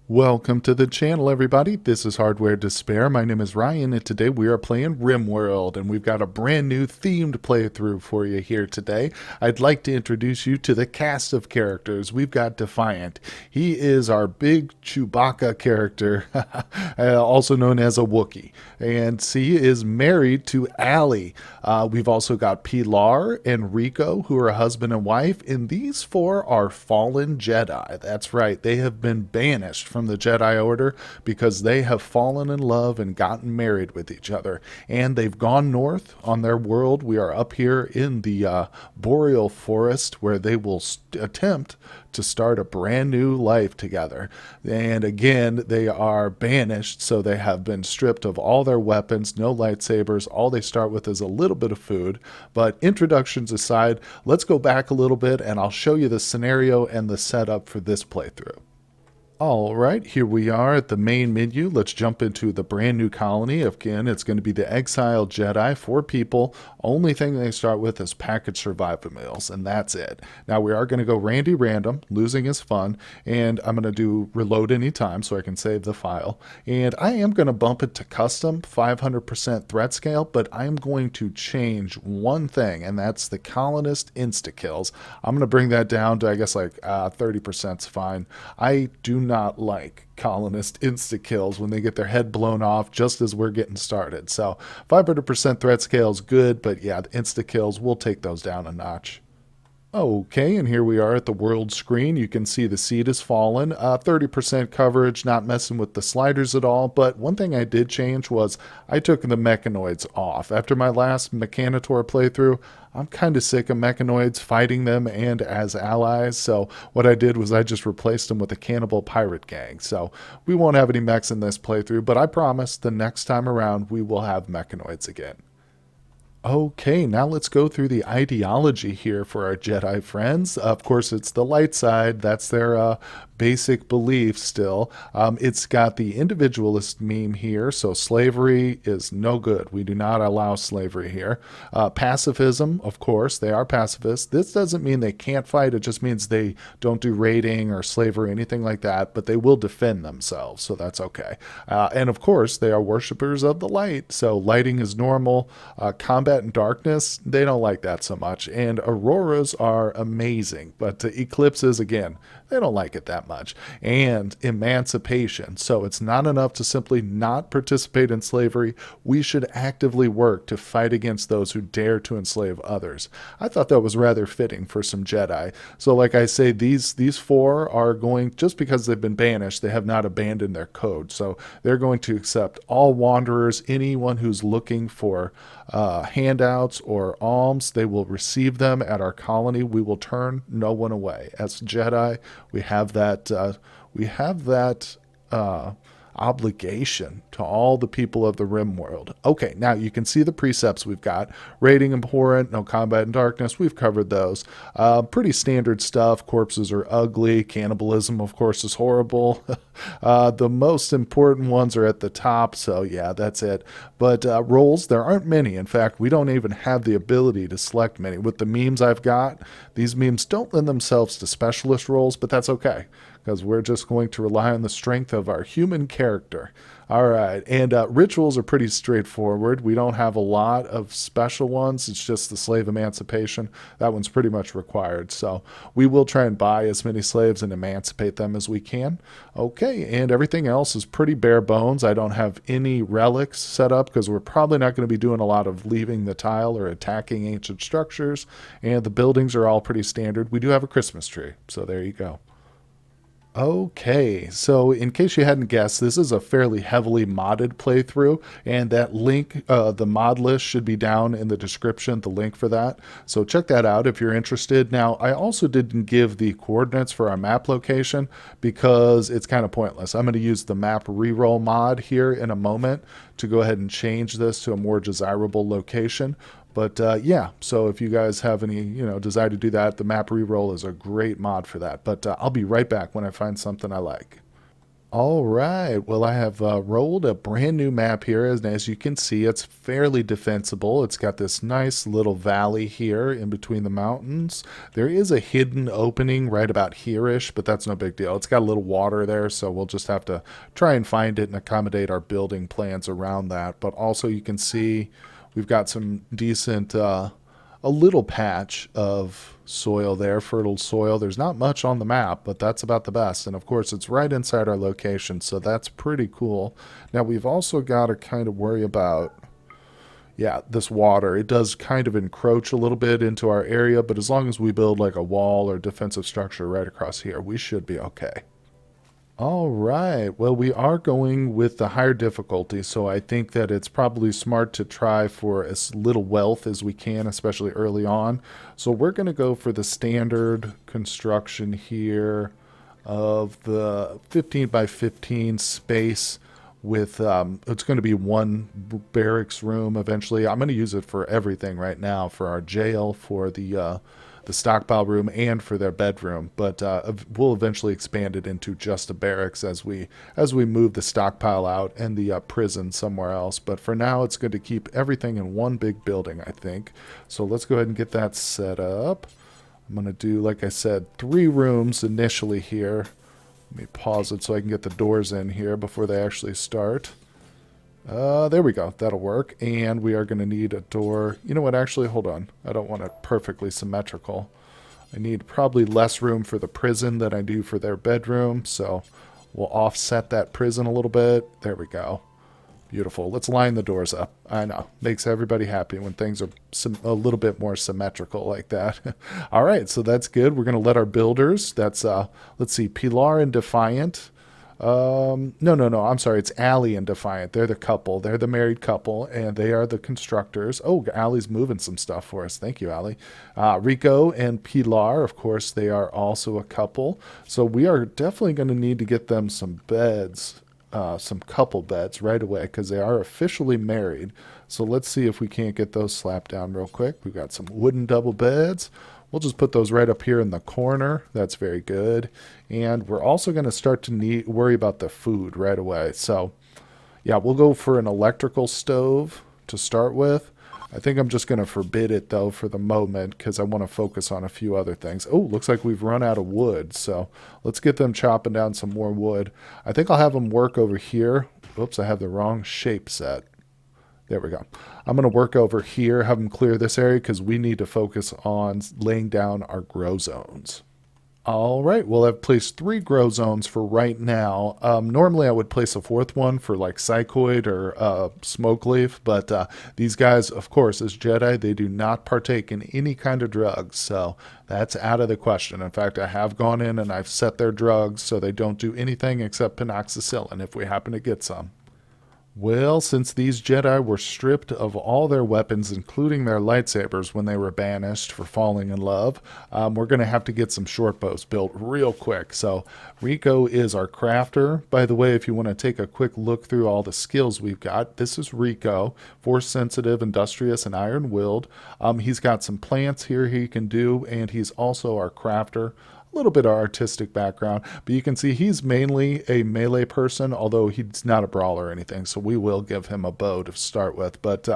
Welcome to the channel, everybody. This is Hardware Despair. My name is Ryan, and today we are playing RimWorld, and we've got a brand new themed playthrough for you here today. I'd like to introduce you to the cast of characters. We've got Defiant. He is our big Chewbacca character, also known as a Wookiee, and he is married to Allie. We've also got Pilar and Rico, who are a husband and wife, and these four are fallen Jedi. That's right, they have been banished from the Jedi Order because they have fallen in love and gotten married with each other. And they've gone north on their world. We are up here in the boreal forest where they will attempt to start a brand new life together. And again, they are banished, so they have been stripped of all their weapons, no lightsabers. All they start with is a little bit of food. But introductions aside, let's go back a little bit and I'll show you the scenario and the setup for this playthrough. All right, here we are at the main menu. Let's jump into the brand new colony. Again, it's going to be the exiled Jedi, 4 people. Only thing they start with is packaged survival meals, and that's it. Now, we are going to go Randy random. Losing is fun, and I'm going to do reload anytime so I can save the file. And I am going to bump it to custom, 500% threat scale, but I'm going to change one thing, and that's the colonist insta-kills. I'm going to bring that down to, I guess, like 30% is fine. I do not like colonist insta kills when they get their head blown off just as we're getting started. So 500% threat scale is good, but yeah, the insta kills, we'll take those down a notch. Okay, and here we are at the world screen. You can see the seed has fallen. 30% coverage, not messing with the sliders at all. But one thing I did change was I took the mechanoids off. After my last Mechanotor playthrough, I'm kind of sick of mechanoids, fighting them and as allies. So what I did was I just replaced them with a cannibal pirate gang. So we won't have any mechs in this playthrough, but I promise the next time around we will have mechanoids again. Okay, now let's go through the ideology here for our Jedi friends. Of course, it's the light side. That's their basic belief still. It's got the individualist meme here, so slavery is no good. We do not allow slavery here. Pacifism, of course, they are pacifists. This doesn't mean they can't fight. It just means they don't do raiding or slavery, anything like that, but they will defend themselves, so that's okay. And of course, they are worshippers of the light, so lighting is normal. Combat and darkness, they don't like that so much. And auroras are amazing, but eclipses, again, they don't like it that much. And emancipation. So it's not enough to simply not participate in slavery. We should actively work to fight against those who dare to enslave others. I thought that was rather fitting for some Jedi. So like I say, these 4 are going, just because they've been banished, they have not abandoned their code. So they're going to accept all wanderers, anyone who's looking for handouts or alms. They will receive them at our colony. We will turn no one away. As Jedi, we have that obligation to all the people of the RimWorld. Okay, now you can see the precepts we've got. Raiding abhorrent, no combat in darkness. We've covered those. Pretty standard stuff. Corpses are ugly. Cannibalism, of course, is horrible. The most important ones are at the top, so yeah, that's it. But roles, there aren't many. In fact, we don't even have the ability to select many. With the memes I've got, these memes don't lend themselves to specialist roles, but that's okay, because we're just going to rely on the strength of our human character. All right, and rituals are pretty straightforward. We don't have a lot of special ones. It's just the slave emancipation. That one's pretty much required. So we will try and buy as many slaves and emancipate them as we can. Okay, and everything else is pretty bare bones. I don't have any relics set up because we're probably not going to be doing a lot of leaving the tile or attacking ancient structures. And the buildings are all pretty standard. We do have a Christmas tree, so there you go. Okay, so in case you hadn't guessed, this is a fairly heavily modded playthrough, and that link, the mod list should be down in the description, the link for that. So check that out if you're interested. Now, I also didn't give the coordinates for our map location because it's kind of pointless. I'm going to use the map reroll mod here in a moment to go ahead and change this to a more desirable location. But yeah, so if you guys have any, desire to do that, the map reroll is a great mod for that. But I'll be right back when I find something I like. All right. Well, I have rolled a brand new map here, and as you can see, it's fairly defensible. It's got this nice little valley here in between the mountains. There is a hidden opening right about here-ish, but that's no big deal. It's got a little water there, so we'll just have to try and find it and accommodate our building plans around that. But also, you can see we've got some decent a little patch of soil there, fertile soil. There's not much on the map, but that's about the best. And of course, it's right inside our location, so that's pretty cool. Now, we've also got to kind of worry about, yeah, this water. It does kind of encroach a little bit into our area, but as long as we build like a wall or defensive structure right across here, we should be okay. All right. Well, we are going with the higher difficulty, so I think that it's probably smart to try for as little wealth as we can, especially early on. So we're going to go for the standard construction here of the 15 by 15 space with it's going to be one barracks room eventually. I'm going to use it for everything right now, for our jail, for the stockpile room, and for their bedroom. But we'll eventually expand it into just a barracks as we move the stockpile out and the prison somewhere else. But for now, it's good to keep everything in one big building, I think. So let's go ahead and get that set up. I'm going to do, like I said, 3 rooms initially here. Let me pause it so I can get the doors in here before they actually start. There we go. That'll work. And we are going to need a door. You know what? Actually, hold on. I don't want it perfectly symmetrical. I need probably less room for the prison than I do for their bedroom. So we'll offset that prison a little bit. There we go. Beautiful. Let's line the doors up. I know. Makes everybody happy when things are a little bit more symmetrical like that. All right. So that's good. We're going to let our builders. That's, let's see, Pilar and Defiant. No. I'm sorry. It's Allie and Defiant. They're the couple. They're the married couple, and they are the constructors. Oh, Allie's moving some stuff for us. Thank you, Allie. Rico and Pilar, of course, they are also a couple. So we are definitely going to need to get them some beds, some couple beds right away because they are officially married. So let's see if we can't get those slapped down real quick. We've got some wooden double beds. We'll just put those right up here in the corner. That's very good. And we're also going to start to worry about the food right away. So, yeah, we'll go for an electrical stove to start with. I think I'm just going to forbid it, though, for the moment because I want to focus on a few other things. Oh, looks like we've run out of wood. So let's get them chopping down some more wood. I think I'll have them work over here. Oops, I have the wrong shape set. There we go. I'm going to work over here, have them clear this area because we need to focus on laying down our grow zones. All right, well, I've placed 3 grow zones for right now. Normally, I would place a 4th one for like Psychoid or Smoke Leaf, but these guys, of course, as Jedi, they do not partake in any kind of drugs, so that's out of the question. In fact, I have gone in and I've set their drugs so they don't do anything except penoxycyllin if we happen to get some. Well, since these Jedi were stripped of all their weapons, including their lightsabers, when they were banished for falling in love, we're going to have to get some short bows built real quick. So Rico is our crafter. By the way, if you want to take a quick look through all the skills we've got, this is Rico, force sensitive, industrious, and iron-willed. He's got some plants here he can do, and he's also our crafter. Little bit of artistic background, but you can see he's mainly a melee person, although he's not a brawler or anything, so we will give him a bow to start with. But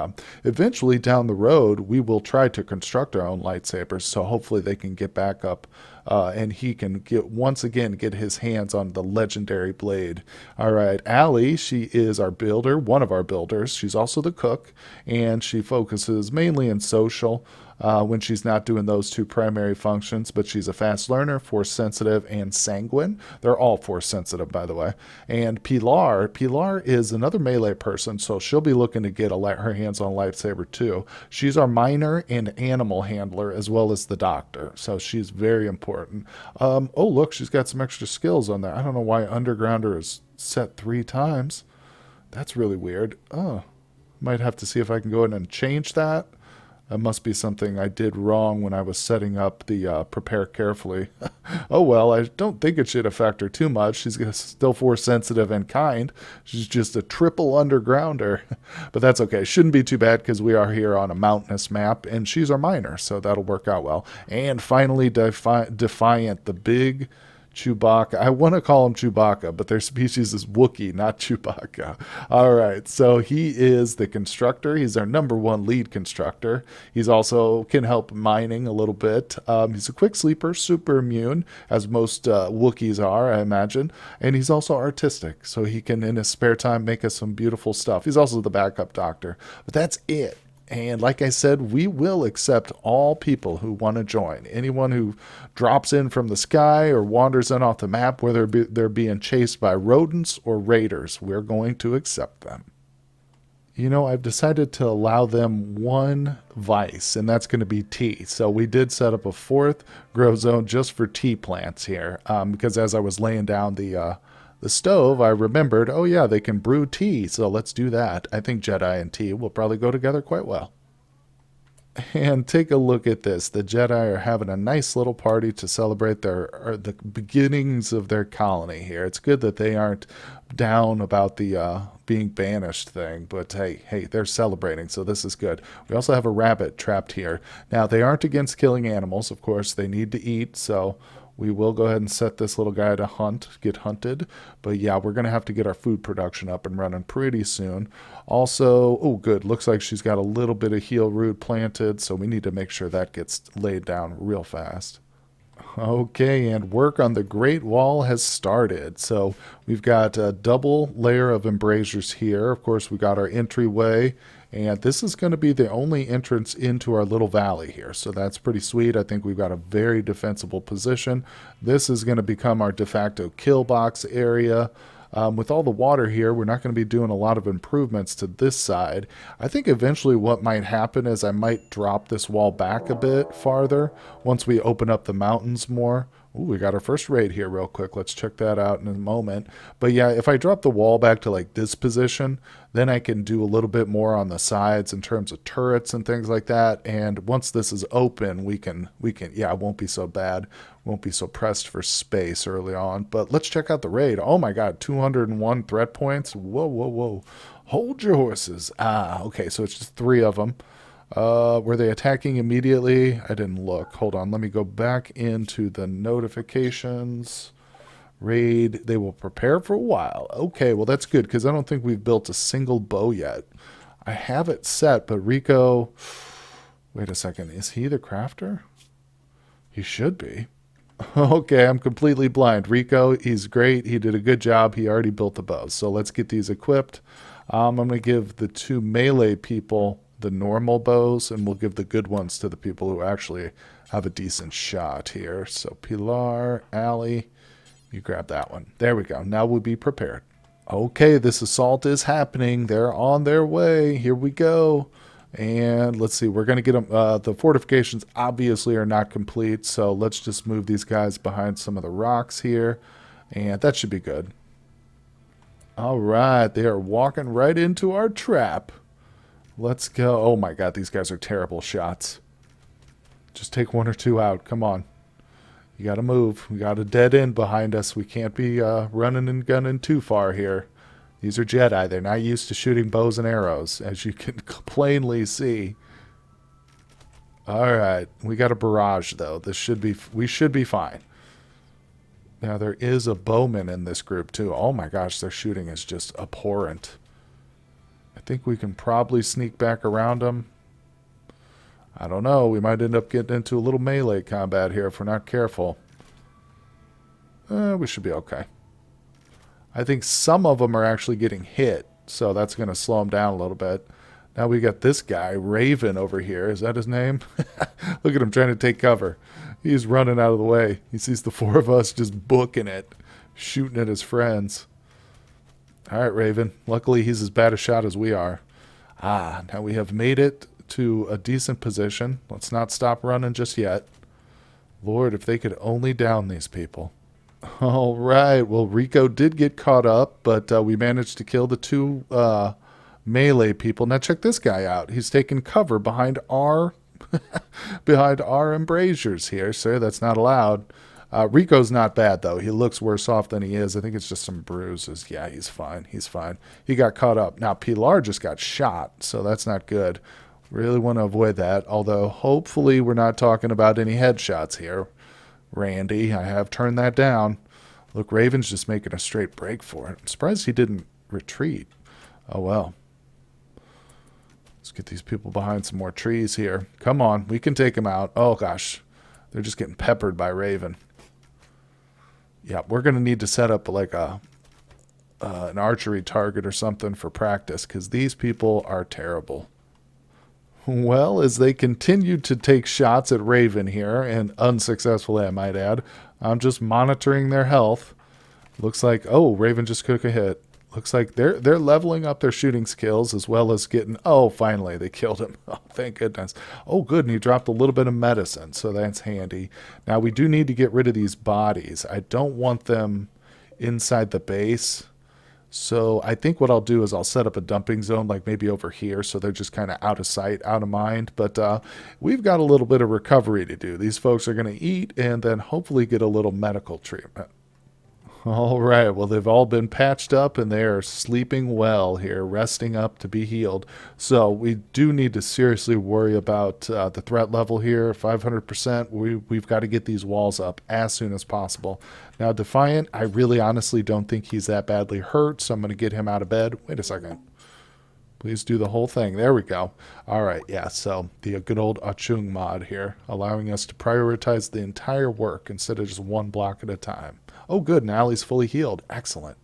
eventually down the road, we will try to construct our own lightsabers, so hopefully they can get back up and he can once again get his hands on the legendary blade. All right, Allie, she is our builder, one of our builders. She's also the cook, and she focuses mainly in social when she's not doing those 2 primary functions, but she's a fast learner, force sensitive, and sanguine. They're all force sensitive, by the way. And Pilar is another melee person, so she'll be looking to get her hands on a lightsaber too. She's our miner and animal handler, as well as the doctor, so she's very important. Oh, look, she's got some extra skills on there. I don't know why Undergrounder is set 3 times. That's really weird. Oh, might have to see if I can go in and change that. That must be something I did wrong when I was setting up the prepare carefully. Oh well, I don't think it should affect her too much. She's still force sensitive and kind. She's just a triple undergrounder. But that's okay. Shouldn't be too bad because we are here on a mountainous map and she's our miner, so that'll work out well. And finally, Defiant, the big Chewbacca. I want to call him Chewbacca, but their species is Wookiee, not Chewbacca. All right, so he is the constructor. He's our number one lead constructor. He's also can help mining a little bit. He's a quick sleeper, super immune, as most Wookiees are, I imagine. And he's also artistic, so he can, in his spare time, make us some beautiful stuff. He's also the backup doctor. But that's it. And like I said, we will accept all people who want to join. Anyone who drops in from the sky or wanders in off the map, whether they're being chased by rodents or raiders, we're going to accept them. You know, I've decided to allow them one vice, and that's going to be tea. So we did set up a fourth grow zone just for tea plants here, because as I was laying down the stove, I remembered, oh yeah, they can brew tea, so let's do that. I think Jedi and tea will probably go together quite well. And take a look at this. The Jedi are having a nice little party to celebrate the beginnings of their colony here. It's good that they aren't down about the being banished thing, but hey, they're celebrating, so this is good. We also have a rabbit trapped here. Now, they aren't against killing animals, of course. They need to eat, so we will go ahead and set this little guy to get hunted. But yeah, we're going to have to get our food production up and running pretty soon. Also, oh good, looks like she's got a little bit of heal root planted, so we need to make sure that gets laid down real fast. Okay, and work on the Great Wall has started. So we've got a double layer of embrasures here. Of course, we got our entryway, and this is going to be the only entrance into our little valley here. So that's pretty sweet. I think we've got a very defensible position. This is going to become our de facto kill box area. With all the water here, we're not going to be doing a lot of improvements to this side. I think eventually what might happen is I might drop this wall back a bit farther once we open up the mountains more. Ooh, we got our first raid here real quick. Let's check that out in a moment. But yeah, if I drop the wall back to like this position, then I can do a little bit more on the sides in terms of turrets and things like that. And once this is open, we can, yeah, it won't be so bad. Won't be so pressed for space early on. But let's check out the raid. Oh my God, 201 threat points. Whoa, whoa, whoa. Hold your horses. Okay, so it's just 3 of them. Were they attacking immediately? I didn't look. Hold on. Let me go back into the notifications. Raid. They will prepare for a while. Okay, well, that's good because I don't think we've built a single bow yet. I have it set, but Rico... Wait a second. Is he the crafter? He should be. Okay, I'm completely blind. Rico, he's great. He did a good job. He already built the bows. So let's get these equipped. I'm going to give the 2 melee people the normal bows, and we'll give the good ones to the people who actually have a decent shot here. So Pilar, Allie, you grab that one. There we go. Now we'll be prepared. Okay, this assault is happening. They're on their way. Here we go. And let's see, we're going to get them. The fortifications obviously are not complete, so let's just move these guys behind some of the rocks here, and that should be good. All right, they are walking right into our trap. Let's go. Oh my God, these guys are terrible shots. Just take 1 or 2 out. Come on. You got to move. We got a dead end behind us. We can't be running and gunning too far here. These are Jedi. They're not used to shooting bows and arrows, as you can plainly see. All right. We got a barrage, though. We should be fine. Now, there is a bowman in this group, too. Oh, my gosh. Their shooting is just abhorrent. I think we can probably sneak back around them. I don't know. We might end up getting into a little melee combat here if we're not careful. We should be okay. I think some of them are actually getting hit, so that's going to slow them down a little bit. Now we got this guy, Raven, over here. Is that his name? Look at him trying to take cover. He's running out of the way. He sees the 4 of us just booking it, shooting at his friends. All right, Raven. Luckily, he's as bad a shot as we are. Now we have made it to a decent position. Let's not stop running just yet. Lord, if they could only down these people. All right. Well, Rico did get caught up, but we managed to kill the 2 melee people. Now check this guy out. He's taking cover behind our embrasures here, sir. That's not allowed. Rico's not bad, though. He looks worse off than he is. I think it's just some bruises. Yeah, he's fine. He's fine. He got caught up. Now, Pilar just got shot, so that's not good. Really want to avoid that, although hopefully we're not talking about any headshots here. Randy, I have turned that down. Look, Raven's just making a straight break for it. I'm surprised he didn't retreat. Oh, well. Let's get these people behind some more trees here. Come on, we can take them out. Oh, gosh. They're just getting peppered by Raven. Yeah, we're going to need to set up like an archery target or something for practice, because these people are terrible. Well, as they continue to take shots at Raven here, and unsuccessfully, I might add, I'm just monitoring their health. Looks like, oh, Raven just took a hit. Looks like they're leveling up their shooting skills as well as getting, oh, finally, they killed him. Oh, thank goodness. Oh, good, and he dropped a little bit of medicine, so that's handy. Now, we do need to get rid of these bodies. I don't want them inside the base. So I think what I'll do is I'll set up a dumping zone, like maybe over here, so they're just kind of out of sight, out of mind. But we've got a little bit of recovery to do. These folks are going to eat and then hopefully get a little medical treatment. All right, well, they've all been patched up and they are sleeping well here, resting up to be healed. So we do need to seriously worry about the threat level here, 500%. We've got to get these walls up as soon as possible. Now, Defiant, I really honestly don't think he's that badly hurt, so I'm going to get him out of bed. Wait a second. Please do the whole thing. There we go. All right, yeah, so the good old Achung mod here, allowing us to prioritize the entire work instead of just one block at a time. Oh, good, and Allie's fully healed. Excellent.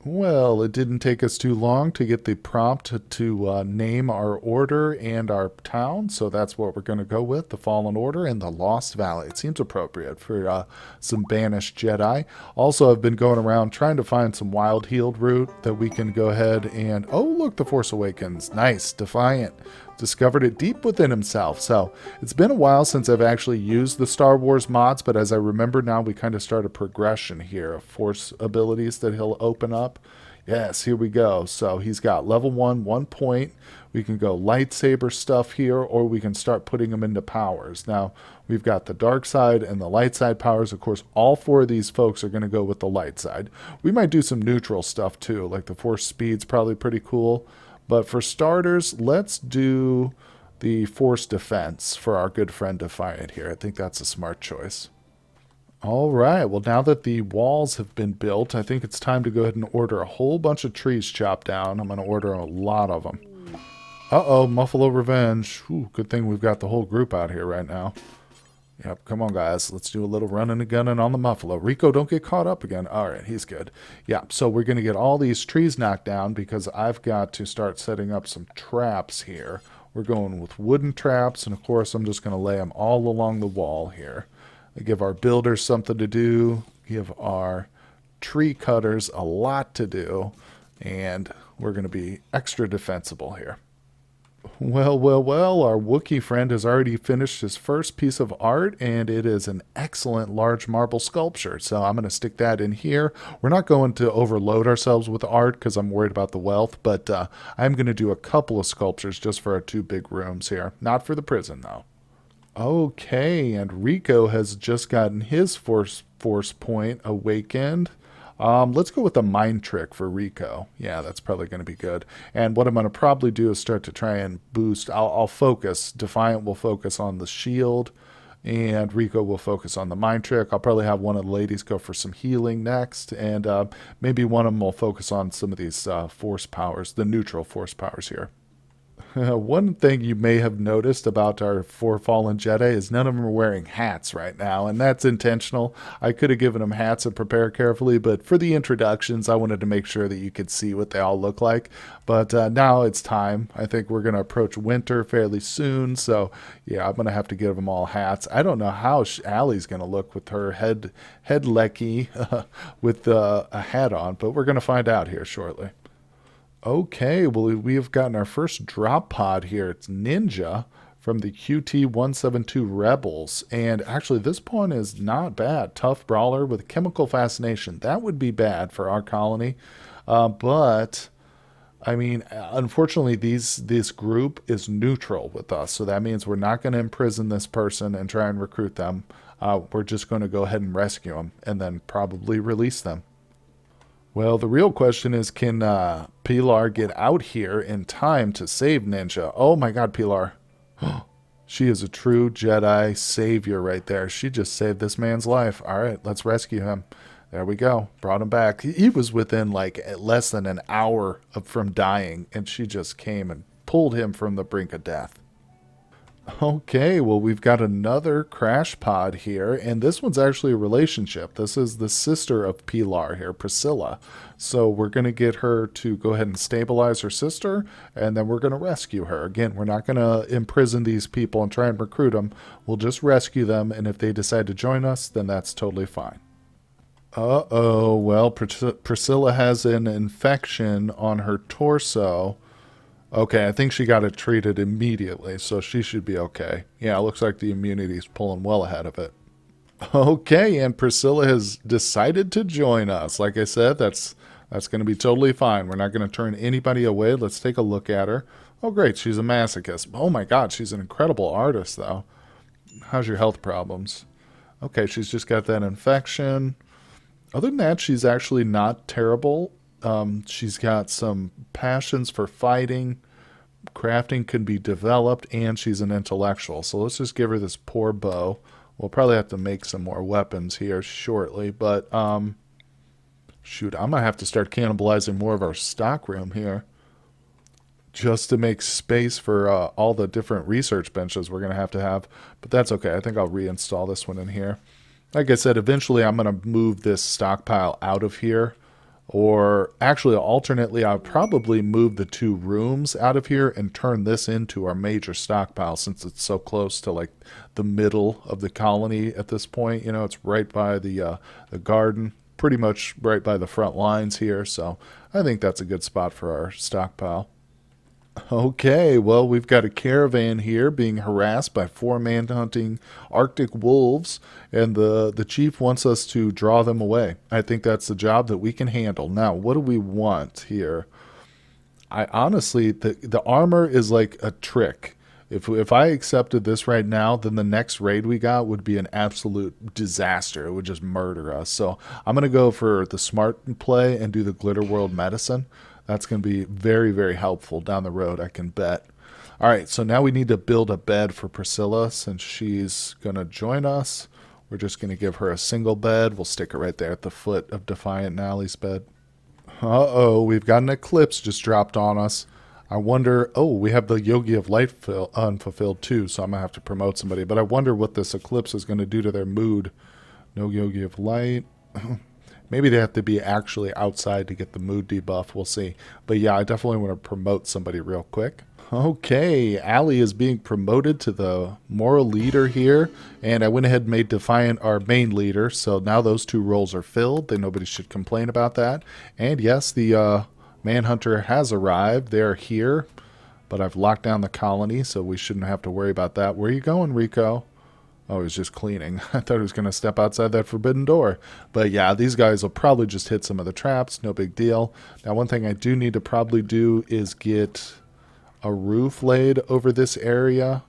Well, it didn't take us too long to get the prompt to name our order and our town, so that's what we're going to go with, the Fallen Order and the Lost Valley. It seems appropriate for some banished Jedi. Also, I've been going around trying to find some wild healed route that we can go ahead and... Oh, look, the Force Awakens. Nice. Defiant. Discovered it deep within himself. So it's been a while since I've actually used the Star Wars mods, but as I remember now, we kind of start a progression here of Force abilities that he'll open up. Yes, here we go. So he's got level 1 point. We can go lightsaber stuff here, or we can start putting them into powers. Now, we've got the dark side and the light side powers. Of course, all four of these folks are going to go with the light side. We might do some neutral stuff too, like the Force speed's probably pretty cool. But for starters, let's do the Force Defense for our good friend Defiant here. I think that's a smart choice. All right, well, now that the walls have been built, I think it's time to go ahead and order a whole bunch of trees chopped down. I'm going to order a lot of them. Uh-oh, Muffalo Revenge. Ooh, good thing we've got the whole group out here right now. Yep, come on, guys. Let's do a little running and gunning on the Muffalo. Rico, don't get caught up again. All right, he's good. Yeah, so we're going to get all these trees knocked down because I've got to start setting up some traps here. We're going with wooden traps, and of course, I'm just going to lay them all along the wall here. Give our builders something to do, give our tree cutters a lot to do, and we're going to be extra defensible here. Well, our Wookiee friend has already finished his first piece of art, and it is an excellent large marble sculpture. So I'm going to stick that in here. We're not going to overload ourselves with art because I'm worried about the wealth, but I'm going to do a couple of sculptures just for our two big rooms here. Not for the prison, though. Okay, and Rico has just gotten his force point awakened. Let's go with a mind trick for Rico. Yeah, that's probably going to be good. And what I'm going to probably do is start to try and boost. I'll focus. Defiant will focus on the shield, and Rico will focus on the mind trick. I'll probably have one of the ladies go for some healing next, and maybe one of them will focus on some of these force powers, the neutral force powers here. One thing you may have noticed about our four fallen Jedi is none of them are wearing hats right now, and that's intentional. I could have given them hats and prepared carefully, but for the introductions, I wanted to make sure that you could see what they all look like. But now it's time. I think we're going to approach winter fairly soon, so yeah, I'm going to have to give them all hats. I don't know how Allie's going to look with her head lecky with a hat on, but we're going to find out here shortly. Okay, well, we have gotten our first drop pod here. It's Ninja from the QT-172 Rebels. And actually, this pawn is not bad. Tough brawler with chemical fascination. That would be bad for our colony. But, I mean, unfortunately, this group is neutral with us. So that means we're not going to imprison this person and try and recruit them. We're just going to go ahead and rescue them and then probably release them. Well, the real question is, can Pilar get out here in time to save Ninja? Oh my god, Pilar. She is a true Jedi savior right there. She just saved this man's life. All right, let's rescue him. There we go. Brought him back. He was within like less than an hour from dying, and she just came and pulled him from the brink of death. Okay, well, we've got another crash pod here, and this one's actually a relationship. This is the sister of Pilar here, Priscilla. So we're going to get her to go ahead and stabilize her sister, and then we're going to rescue her. Again, we're not going to imprison these people and try and recruit them. We'll just rescue them, and if they decide to join us, then that's totally fine. Uh-oh, well, Priscilla has an infection on her torso. Okay, I think she got it treated immediately, so she should be okay. Yeah, it looks like the immunity's pulling well ahead of it. Okay, and Priscilla has decided to join us. Like I said, that's going to be totally fine. We're not going to turn anybody away. Let's take a look at her. Oh, great, she's a masochist. Oh my God, she's an incredible artist, though. How's your health problems? Okay, she's just got that infection. Other than that, she's actually not terrible. She's got some passions for fighting. Crafting can be developed, and she's an intellectual. So let's just give her this poor bow. We'll probably have to make some more weapons here shortly, but shoot, I'm going to have to start cannibalizing more of our stock room here just to make space for all the different research benches we're going to have. But that's okay. I think I'll reinstall this one in here. Like I said, eventually I'm going to move this stockpile out of here. Or actually, alternately, I'll probably move the two rooms out of here and turn this into our major stockpile since it's so close to like the middle of the colony at this point. You know, it's right by the garden, pretty much right by the front lines here. So I think that's a good spot for our stockpile. Okay, well, we've got a caravan here being harassed by 4 man-hunting Arctic wolves, and the chief wants us to draw them away. I think that's the job that we can handle. Now, what do we want here? I honestly, the armor is like a trick. If I accepted this right now, then the next raid we got would be an absolute disaster. It would just murder us. So I'm going to go for the smart play and do the Glitter World medicine. That's going to be very, very helpful down the road, I can bet. All right, so now we need to build a bed for Priscilla since she's going to join us. We're just going to give her a single bed. We'll stick it right there at the foot of Defiant and Allie's bed. Uh-oh, we've got an eclipse just dropped on us. I wonder, oh, we have the Yogi of Light unfulfilled too, so I'm going to have to promote somebody. But I wonder what this eclipse is going to do to their mood. No Yogi of Light. Maybe they have to be actually outside to get the mood debuff. We'll see. But yeah, I definitely want to promote somebody real quick. Okay, Allie is being promoted to the moral leader here. And I went ahead and made Defiant our main leader. So now those two roles are filled. Then nobody should complain about that. And yes, the Manhunter has arrived. They're here. But I've locked down the colony, so we shouldn't have to worry about that. Where are you going, Rico? Oh, he was just cleaning. I thought he was going to step outside that forbidden door. But yeah, these guys will probably just hit some of the traps. No big deal. Now, one thing I do need to probably do is get a roof laid over this area.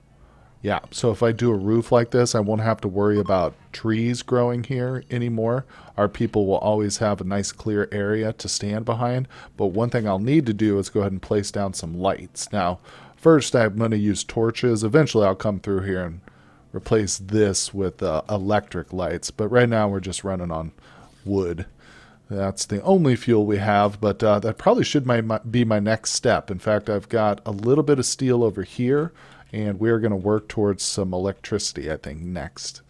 Yeah, so if I do a roof like this, I won't have to worry about trees growing here anymore. Our people will always have a nice clear area to stand behind. But one thing I'll need to do is go ahead and place down some lights. Now, first I'm going to use torches. Eventually I'll come through here and replace this with electric lights, but right now we're just running on wood. That's the only fuel we have, but that probably should be my next step. In fact, I've got a little bit of steel over here, and we're going to work towards some electricity, I think, next.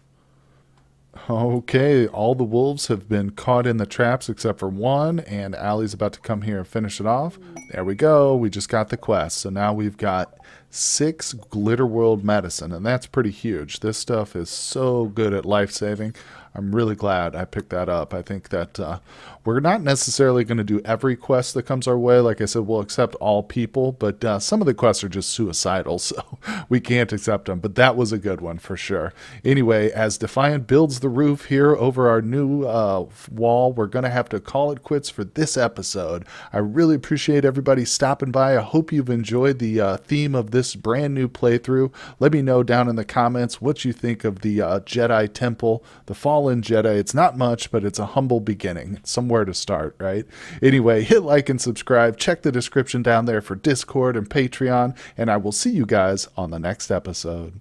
Okay, all the wolves have been caught in the traps except for one, and Allie's about to come here and finish it off. There we go. We just got the quest. So now we've got 6 Glitter World medicine, and that's pretty huge. This stuff is so good at life-saving. I'm really glad I picked that up. I think that we're not necessarily going to do every quest that comes our way. Like I said, we'll accept all people, but some of the quests are just suicidal, so we can't accept them. But that was a good one for sure. Anyway, as Defiant builds the roof here over our new wall, we're going to have to call it quits for this episode. I really appreciate everybody stopping by. I hope you've enjoyed the theme of this brand new playthrough. Let me know down in the comments what you think of the Jedi Temple, the Fallen Jedi. It's not much, but it's a humble beginning. It's somewhere to start, right? Anyway, hit like and subscribe. Check the description down there for Discord and Patreon, and I will see you guys on the next episode.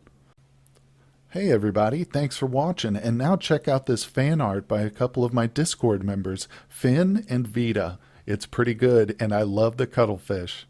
Hey everybody, thanks for watching, and now check out this fan art by a couple of my Discord members, Finn and Vita. It's pretty good, and I love the cuttlefish.